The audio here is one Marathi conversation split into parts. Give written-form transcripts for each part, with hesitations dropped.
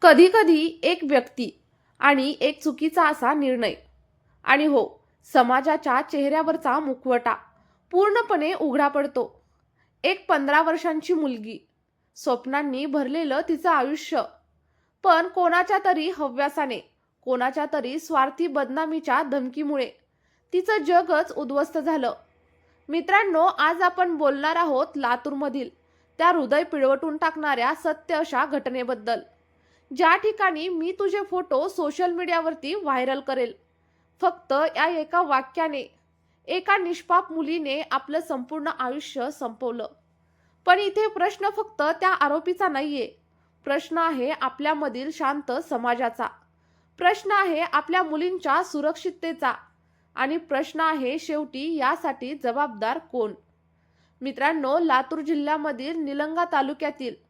कधी कधी एक व्यक्ती आणि एक चुकीचा असा निर्णय आणि हो, समाजाच्या चेहऱ्यावरचा मुखवटा पूर्णपणे उघडा पडतो. एक 15 वर्षांची मुलगी, स्वप्नांनी भरलेलं तिचं आयुष्य, पण कोणाच्या तरी हव्यासाने, कोणाच्या तरी स्वार्थी बदनामीच्या धमकीमुळे तिचं जगच उद्ध्वस्त झालं. मित्रांनो, आज आपण बोलणार आहोत लातूरमधील त्या हृदय पिळवटून टाकणाऱ्या सत्य अशा घटनेबद्दल, ज्या ठिकाणी मी तुझे फोटो सोशल मीडियावरती व्हायरल करेल, फक्त या एका वाक्याने एका निष्पाप मुलीने आपलं संपूर्ण आयुष्य संपवलं. पण इथे प्रश्न फक्त त्या आरोपीचा नाहीये. प्रश्न आहे आपल्यामधील शांत समाजाचा. प्रश्न आहे आपल्या मुलींच्या सुरक्षिततेचा. आणि प्रश्न आहे शेवटी यासाठी जबाबदार कोण? मित्रांनो, लातूर जिल्ह्यामधील निलंगा तालुक्यातील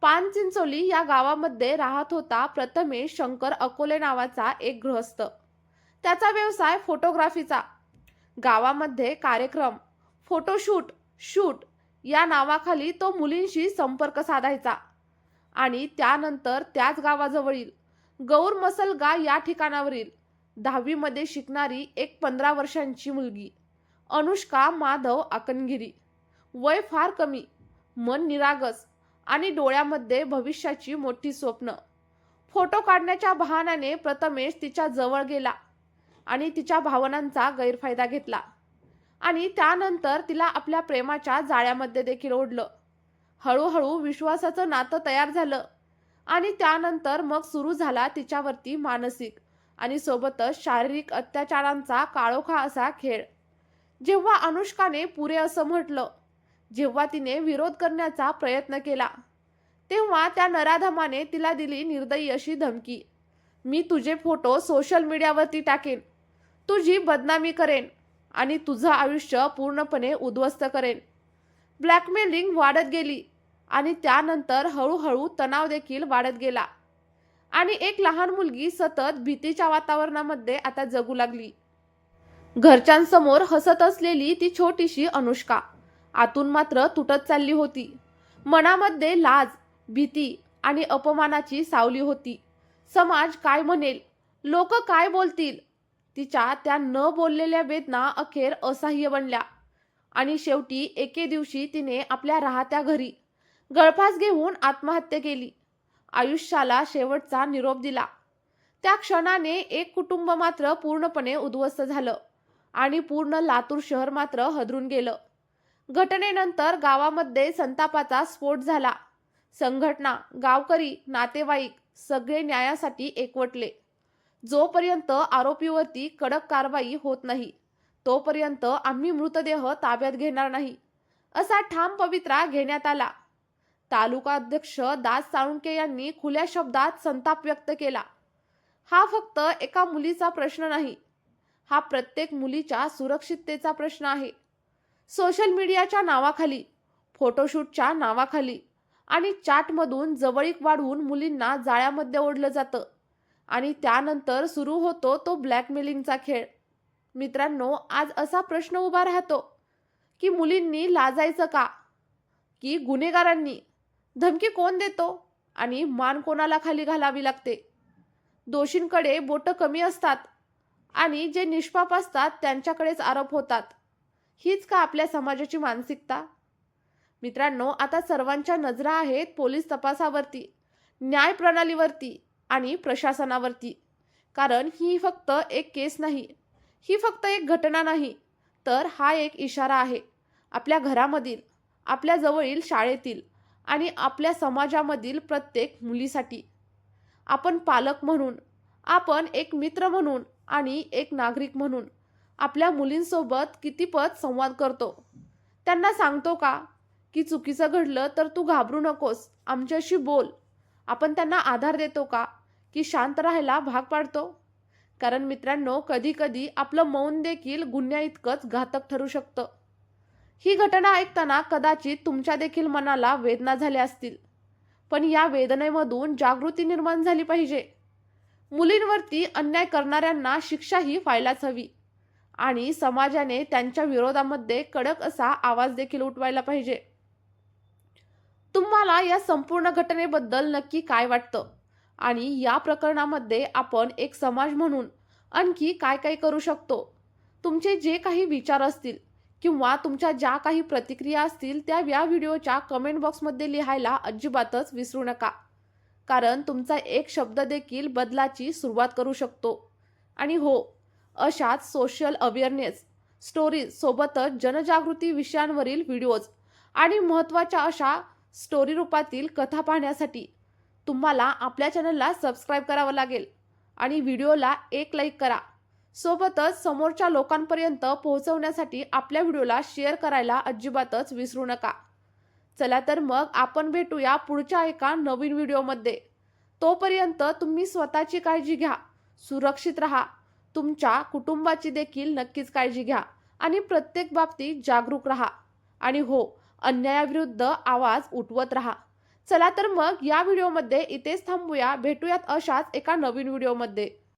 पानचिंचोली या गावामध्ये राहत होता प्रथमेश शंकर अकोले नावाचा एक गृहस्थ. त्याचा व्यवसाय फोटोग्राफीचा. गावामध्ये कार्यक्रम, फोटोशूट शूट या नावाखाली तो मुलींशी संपर्क साधायचा. आणि त्यानंतर त्याच गावाजवळील गौर मसलगा या ठिकाणावरील 10वी शिकणारी एक 15 वर्षांची मुलगी, अनुष्का माधव आकनगिरी, वय फार कमी, मन निरागस आणि डोळ्यामध्ये भविष्याची मोठी स्वप्न. फोटो काढण्याच्या बहाण्याने प्रथमेश तिच्या जवळ गेला आणि तिच्या भावनांचा गैरफायदा घेतला आणि त्यानंतर तिला आपल्या प्रेमाच्या जाळ्यामध्ये देखील ओढलं. हळूहळू विश्वासाचं नातं तयार झालं आणि त्यानंतर मग सुरू झाला तिच्यावरती मानसिक आणि सोबतच शारीरिक अत्याचारांचा काळोखा असा खेळ. जेव्हा अनुष्काने पुरे असं म्हटलं, जेव्हा तिने विरोध करण्याचा प्रयत्न केला, तेव्हा त्या नराधमाने तिला दिली निर्दयी अशी धमकी, मी तुझे फोटो सोशल मीडियावरती टाकेन, तुझी बदनामी करेन आणि तुझं आयुष्य पूर्णपणे उद्ध्वस्त करेन. ब्लॅकमेलिंग वाढत गेली आणि त्यानंतर हळूहळू तणाव देखील वाढत गेला आणि एक लहान मुलगी सतत भीतीच्या वातावरणामध्ये आता जगू लागली. घरच्यांसमोर हसत असलेली ती छोटीशी अनुष्का आतून मात्र तुटत चालली होती. मनामध्ये लाज, भीती आणि अपमानाची सावली होती. समाज काय म्हणेल, लोक काय बोलतील, तिच्या त्या न बोललेल्या वेदना अखेर असह्य बनल्या आणि शेवटी एके दिवशी तिने आपल्या राहत्या घरी गळफास घेऊन आत्महत्या केली. आयुष्याला शेवटचा निरोप दिला. त्या क्षणाने एक कुटुंब मात्र पूर्णपणे उद्ध्वस्त झालं आणि पूर्ण लातूर शहर मात्र हादरून गेलं. घटनेनंतर गावामध्ये संतापाचा स्फोट झाला. संघटना, गावकरी, नातेवाईक सगळे न्यायासाठी एकवटले. जोपर्यंत आरोपीवरती कडक कारवाई होत नाही, तोपर्यंत आम्ही मृतदेह ताब्यात घेणार नाही, असा ठाम पवित्रा घेण्यात आला. तालुका अध्यक्ष दास साळुंके यांनी खुल्या शब्दात संताप व्यक्त केला. हा फक्त एका मुलीचा प्रश्न नाही, हा प्रत्येक मुलीच्या सुरक्षिततेचा प्रश्न आहे. सोशल मीडियाच्या नावाखाली, फोटोशूटच्या नावाखाली आणि चॅटमधून जवळीक वाढवून मुलींना जाळ्यामध्ये ओढलं जातं आणि त्यानंतर सुरू होतो तो ब्लॅकमेलिंगचा खेळ. मित्रांनो, आज असा प्रश्न उभा राहतो की मुलींनी लाजायचं का, की गुन्हेगारांनी? धमकी कोण देतो आणि मान कोणाला खाली घालावी लागते? दोषींकडे बोटं कमी असतात आणि जे निष्पाप असतात त्यांच्याकडेच आरोप होतात. हीच का आपल्या समाजाची मानसिकता? मित्रांनो, आता सर्वांच्या नजरा आहेत पोलीस तपासावरती, न्याय प्रणालीवरती आणि प्रशासनावरती. कारण ही फक्त एक केस नाही, ही फक्त एक घटना नाही, तर हा एक इशारा आहे आपल्या घरामधील, आपल्या जवळील शाळेतील आणि आपल्या समाजामधील प्रत्येक मुलीसाठी. आपण पालक म्हणून, आपण एक मित्र म्हणून आणि एक नागरिक म्हणून आपल्या मुलींसोबत कितीपत संवाद करतो? त्यांना सांगतो का की चुकीचं घडलं तर तू घाबरू नकोस, आमच्याशी बोल? आपण त्यांना आधार देतो का की शांत राहायला भाग पाडतो? कारण मित्रांनो, कधी कधी आपलं मौन देखील गुन्ह्या इतकंच घातक ठरू शकतं. ही घटना ऐकताना कदाचित तुमच्या देखील मनाला वेदना झाल्या असतील, पण या वेदनेमधून जागृती निर्माण झाली पाहिजे. मुलींवरती अन्याय करणाऱ्यांना शिक्षाही व्हायलाच हवी आणि समाजाने त्यांच्या विरोधामध्ये कडक असा आवाज देखील उठवायला पाहिजे. तुम्हाला या संपूर्ण घटनेबद्दल नक्की काय वाटतं? आणि या प्रकरणामध्ये आपण एक समाज म्हणून आणखी काय काय करू शकतो. तुमचे जे काही विचार असतील किंवा तुमच्या ज्या काही प्रतिक्रिया असतील त्या या व्हिडिओच्या कमेंट बॉक्समध्ये लिहायला अजिबातच विसरू नका. कारण तुमचा एक शब्द देखील बदलाची सुरुवात करू शकतो. आणि हो, अशाच सोशल अवेअरनेस स्टोरीज सोबतच जनजागृती विषयांवरील व्हिडिओज आणि महत्त्वाच्या अशा स्टोरी रूपातील कथा पाहण्यासाठी तुम्हाला आपल्या चॅनलला सबस्क्राईब करावं लागेल आणि व्हिडिओला एक लाईक करा. सोबतच समोरच्या लोकांपर्यंत पोहोचवण्यासाठी आपल्या व्हिडिओला शेअर करायला अजिबातच विसरू नका. चला तर मग आपण भेटूया पुढच्या एका नवीन व्हिडिओमध्ये. तोपर्यंत तुम्ही स्वतःची काळजी घ्या, सुरक्षित राहा, तुमच्या कुटुंबाची देखील नक्कीच काळजी घ्या आणि प्रत्येक बाबतीत जागरूक राहा. आणि हो, अन्यायाविरुद्ध आवाज उठवत राहा. चला तर मग या व्हिडिओमध्ये इथेच थांबूया. भेटूयात अशाच एका नवीन व्हिडिओमध्ये.